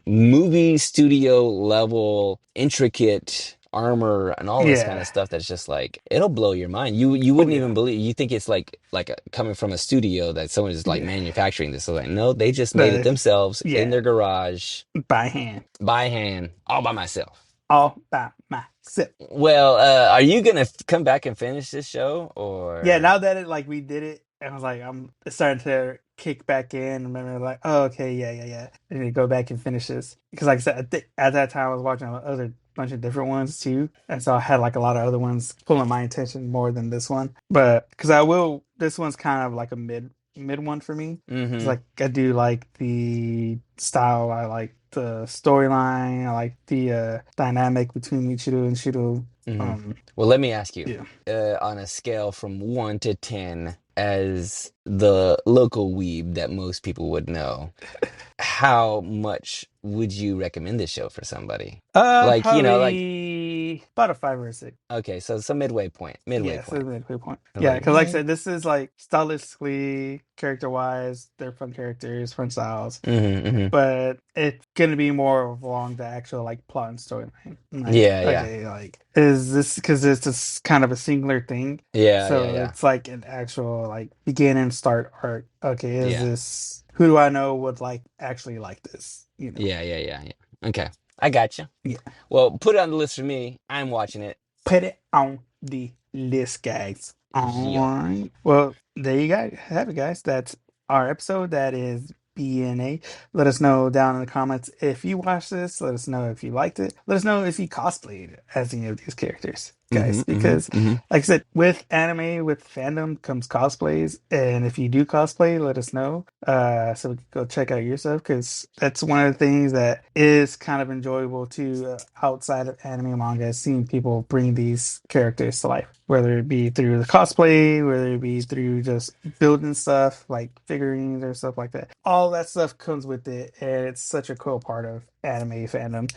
movie studio level intricate armor and all this kind Yeah. of stuff that's just like it'll blow your mind. You Oh wouldn't yeah. even believe. You think it's coming from a studio that someone is like Yeah. manufacturing this. So like no, they just made it The themselves in yeah. their garage By hand. by hand all by myself. All by myself. Well, are you gonna come back and finish this show Yeah, or? now that it like we did it, and I was like, I'm starting to kick back in. Remember, oh, okay, yeah, yeah, yeah. I need to go back and finish this because, like I said, I think at that time I was watching other bunch of different ones too, and so I had like a lot of other ones pulling my attention more than this one. But because this one's kind of like a mid one for me. It's Mm-hmm. like I do like the style, I like the storyline, I like the dynamic between Michiru and Shiro. Mm-hmm. Um, Well, let me ask you, yeah. on a scale from 1 to 10, as the local weeb that most people would know, how much would you recommend this show for somebody? Like, like, Probably about a 5 or 6. okay, so midway point, midway Yeah, so point. that's a good point. Yeah, Like, because like I said, this is like stylistically, character wise, they're fun characters, fun styles, mm-hmm, mm-hmm. but it's gonna be more of along the actual like plot and storyline. Like, Yeah, yeah, okay, like is this because it's just kind of a singular thing, yeah, yeah, so yeah, it's like an actual like begin and start arc. Okay, is yeah, this who do I know would like actually like this? You know? yeah, yeah, yeah, yeah. Okay, I got you. Yeah. Well, put it on the list for me. I'm watching it. Put it on the list, guys. All Yeah. right. Well, there you guys have it, guys. That's our episode. That is BNA. Let us know down in the comments if you watched this. Let us know if you liked it. Let us know if you cosplayed as any of these characters, Mm-hmm, guys. mm-hmm, Because, mm-hmm. like I said, with anime, with fandom comes cosplays. And if you do cosplay, let us know. So we can go check out your stuff. Because that's one of the things that is kind of enjoyable too, outside of anime and manga, is seeing people bring these characters to life. Whether it be through the cosplay, whether it be through just building stuff like figurines or stuff like that. All that stuff comes with it, and it's such a cool part of anime fandom.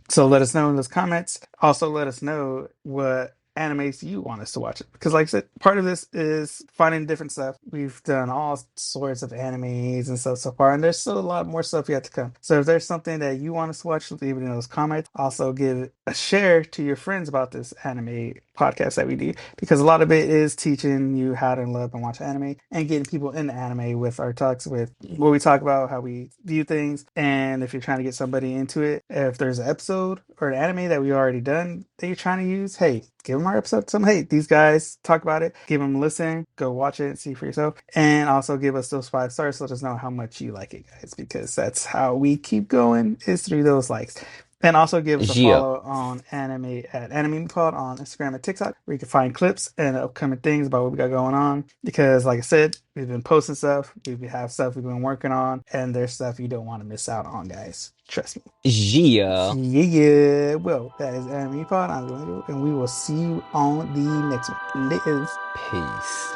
So let us know in those comments. Also, let us know what animes you want us to watch it, because like I said, part of this is finding different stuff. We've done all sorts of animes and stuff so far, and there's still a lot more stuff yet to come. So if there's something that you want us to watch, leave it in those comments. Also give a share to your friends about this anime podcast that we do, because a lot of it is teaching you how to love and watch anime and getting people into anime with our talks, with what we talk about, how we view things. And if you're trying to get somebody into it, if there's an episode or an anime that we already done that you're trying to use, hey, give them our episode. Some, hey, these guys talk about it. Give them a listen. Go watch it and see for yourself. And also give us those 5 stars. Let us know how much you like it, guys, because that's how we keep going, is through those likes. And also give us a Yeah. follow on anime at Anime Pod on Instagram and TikTok, where you can find clips and upcoming things about what we got going on. Because, like I said, we've been posting stuff, we have stuff we've been working on, and there's stuff you don't want to miss out on, guys. Trust me. Yeah. Yeah, yeah. Well, that is Anime Pod. I'm Juanito, and we will see you on the next one. Later. Peace.